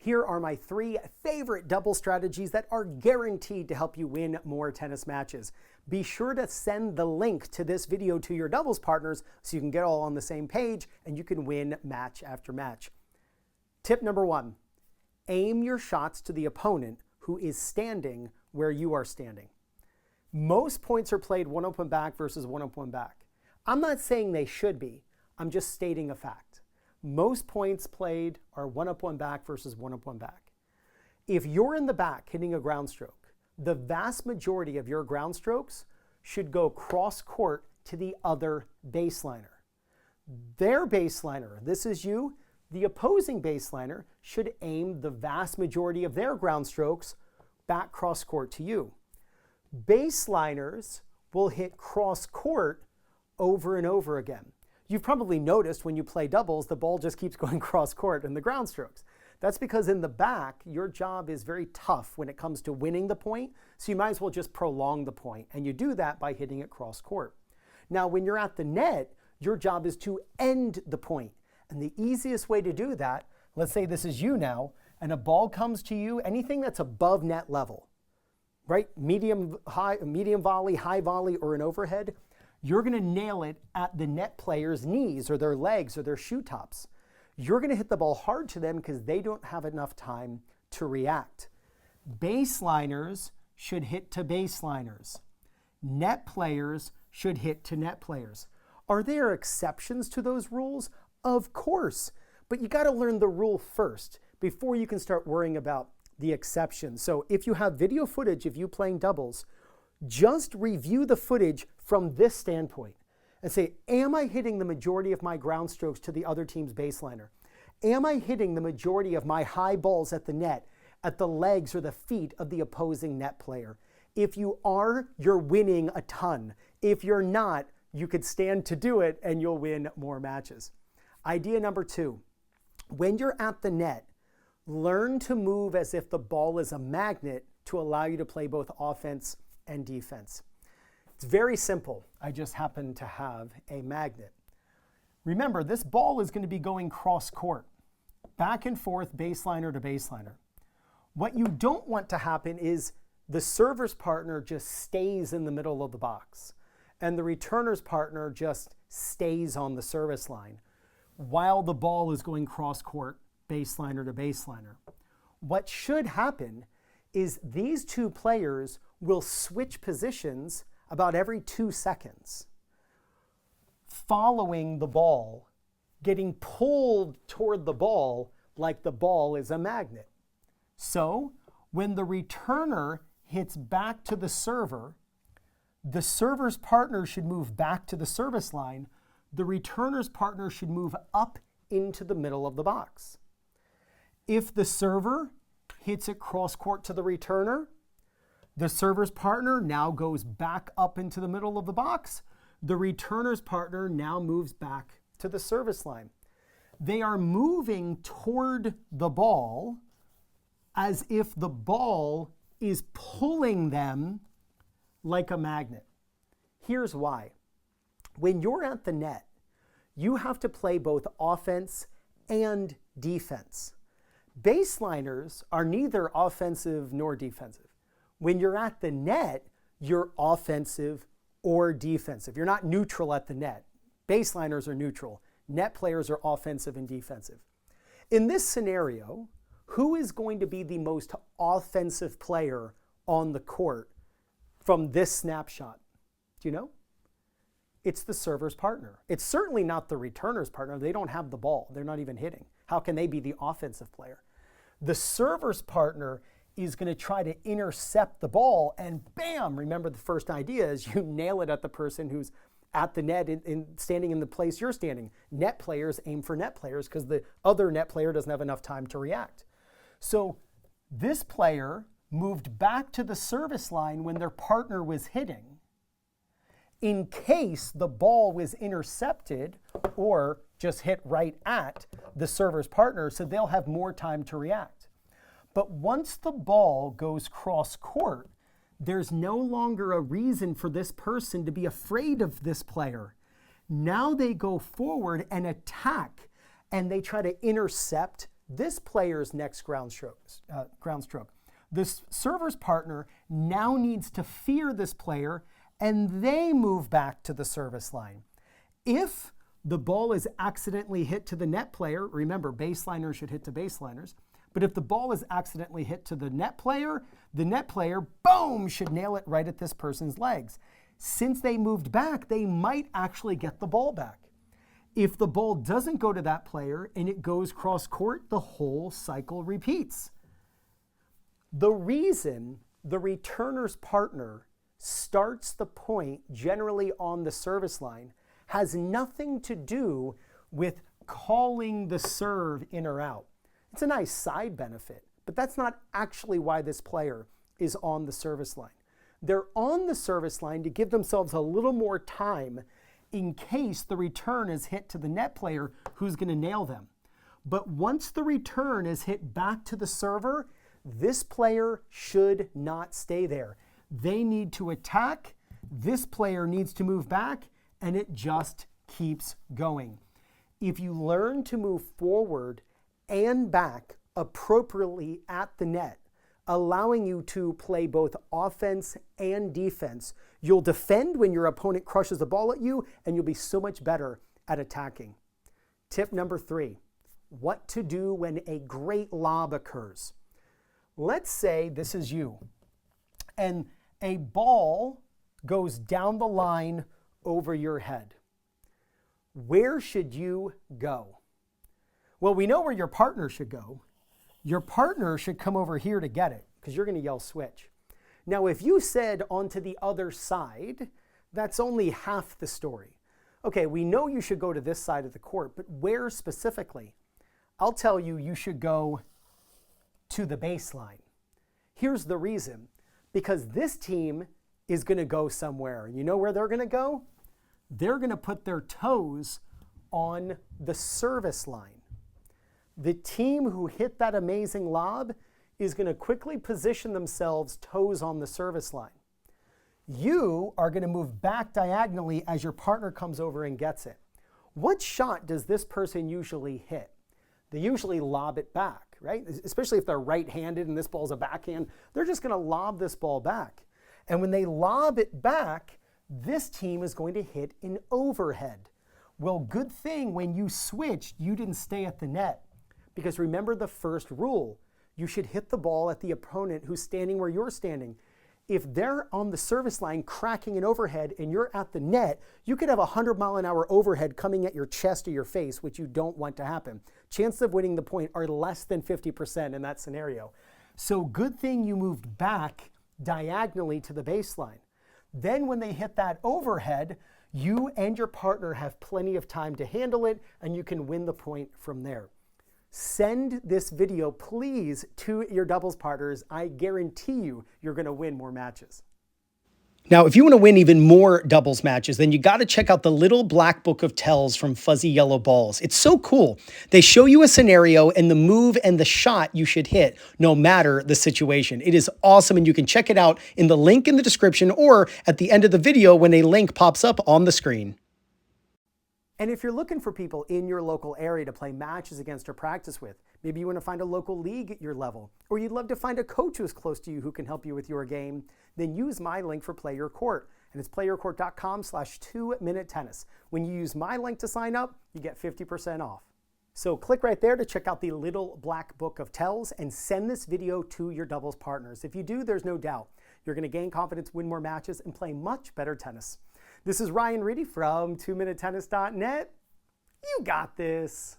Here are my 3 favorite double strategies that are guaranteed to help you win more tennis matches. Be sure to send the link to this video to your doubles partners so you can get all on the same page and you can win match after match. Tip number 1, aim your shots to the opponent who is standing where you are standing. Most points are played one-up and back versus one-up and back. I'm not saying they should be, I'm just stating a fact. Most points played are one-up, one back versus one-up, one back. If you're in the back hitting a ground stroke, the vast majority of your ground strokes should go cross court to the other baseliner. Their baseliner, this is you, the opposing baseliner, should aim the vast majority of their ground strokes back cross court to you. Baseliners will hit cross court over and over again. You've probably noticed when you play doubles, the ball just keeps going cross court in the ground strokes. That's because in the back, your job is very tough when it comes to winning the point, so you might as well just prolong the point, and you do that by hitting it cross court. Now, when you're at the net, your job is to end the point, and the easiest way to do that, let's say this is you now, and a ball comes to you, anything that's above net level, right? Medium volley, high volley, or an overhead, you're going to nail it at the net player's knees or their legs or their shoe tops. You're going to hit the ball hard to them because they don't have enough time to react. Baseliners should hit to baseliners. Net players should hit to net players. Are there exceptions to those rules? Of course, but you got to learn the rule first before you can start worrying about the exceptions. So if you have video footage of you playing doubles, just review the footage from this standpoint and say, am I hitting the majority of my ground strokes to the other team's baseliner? Am I hitting the majority of my high balls at the net, at the legs or the feet of the opposing net player? If you are, you're winning a ton. If you're not, you could stand to do it and you'll win more matches. Idea number 2, when you're at the net, learn to move as if the ball is a magnet to allow you to play both offense and defense. It's very simple. I just happen to have a magnet. Remember, this ball is going to be going cross court, back and forth, baseliner to baseliner. What you don't want to happen is the server's partner just stays in the middle of the box and the returner's partner just stays on the service line while the ball is going cross court, baseliner to baseliner. What should happen is these two players will switch positions about every 2 seconds, following the ball, getting pulled toward the ball like the ball is a magnet. So when the returner hits back to the server's partner should move back to the service line, the returner's partner should move up into the middle of the box. If the server hits it cross court to the returner, the server's partner now goes back up into the middle of the box. The returner's partner now moves back to the service line. They are moving toward the ball as if the ball is pulling them like a magnet. Here's why. When you're at the net, you have to play both offense and defense. Baseliners are neither offensive nor defensive. When you're at the net, you're offensive or defensive. You're not neutral at the net. Baseliners are neutral. Net players are offensive and defensive. In this scenario, who is going to be the most offensive player on the court from this snapshot? Do you know? It's the server's partner. It's certainly not the returner's partner. They don't have the ball. They're not even hitting. How can they be the offensive player? The server's partner is going to try to intercept the ball, and bam, remember the first idea is you nail it at the person who's at the net standing in the place you're standing. Net players aim for net players because the other net player doesn't have enough time to react. So this player moved back to the service line when their partner was hitting in case the ball was intercepted or just hit right at the server's partner, so they'll have more time to react. But once the ball goes cross court, there's no longer a reason for this person to be afraid of this player. Now they go forward and attack, and they try to intercept this player's next ground stroke. This server's partner now needs to fear this player, and they move back to the service line. If the ball is accidentally hit to the net player, remember, baseliners should hit to baseliners, but if the ball is accidentally hit to the net player, boom, should nail it right at this person's legs. Since they moved back, they might actually get the ball back. If the ball doesn't go to that player and it goes cross court, the whole cycle repeats. The reason the returner's partner starts the point generally on the service line has nothing to do with calling the serve in or out. It's a nice side benefit, but that's not actually why this player is on the service line. They're on the service line to give themselves a little more time in case the return is hit to the net player who's going to nail them. But once the return is hit back to the server, this player should not stay there. They need to attack, this player needs to move back, and it just keeps going. If you learn to move forward and back appropriately at the net, allowing you to play both offense and defense, you'll defend when your opponent crushes the ball at you, and you'll be so much better at attacking. Tip number 3, what to do when a great lob occurs. Let's say this is you, and a ball goes down the line over your head. Where should you go? Well, we know where your partner should go. Your partner should come over here to get it, because you're going to yell switch. Now, if you said onto the other side, that's only half the story. Okay, we know you should go to this side of the court, but where specifically? I'll tell you, you should go to the baseline. Here's the reason. Because this team is going to go somewhere. You know where they're going to go? They're going to put their toes on the service line. The team who hit that amazing lob is going to quickly position themselves toes on the service line. You are going to move back diagonally as your partner comes over and gets it. What shot does this person usually hit? They usually lob it back, right? Especially if they're right-handed and this ball's a backhand, they're just going to lob this ball back. And when they lob it back, this team is going to hit an overhead. Well, good thing when you switched, you didn't stay at the net. Because remember the first rule, you should hit the ball at the opponent who's standing where you're standing. If they're on the service line cracking an overhead and you're at the net, you could have a 100-mile-an-hour overhead coming at your chest or your face, which you don't want to happen. Chances of winning the point are less than 50% in that scenario. So good thing you moved back diagonally to the baseline. Then when they hit that overhead, you and your partner have plenty of time to handle it, and you can win the point from there. Send this video, please, to your doubles partners. I guarantee you, you're going to win more matches. Now, if you want to win even more doubles matches, then you got to check out the little black book of tells from Fuzzy Yellow Balls. It's so cool. They show you a scenario and the move and the shot you should hit, no matter the situation. It is awesome, and you can check it out in the link in the description or at the end of the video when a link pops up on the screen. And if you're looking for people in your local area to play matches against or practice with, maybe you want to find a local league at your level, or you'd love to find a coach who's close to you who can help you with your game, then use my link for Play Your Court. And it's playyourcourt.com/2minutetennis. When you use my link to sign up, you get 50% off. So click right there to check out the little black book of tells and send this video to your doubles partners. If you do, there's no doubt you're going to gain confidence, win more matches, and play much better tennis. This is Ryan Reedy from 2minutetennis.net. You got this.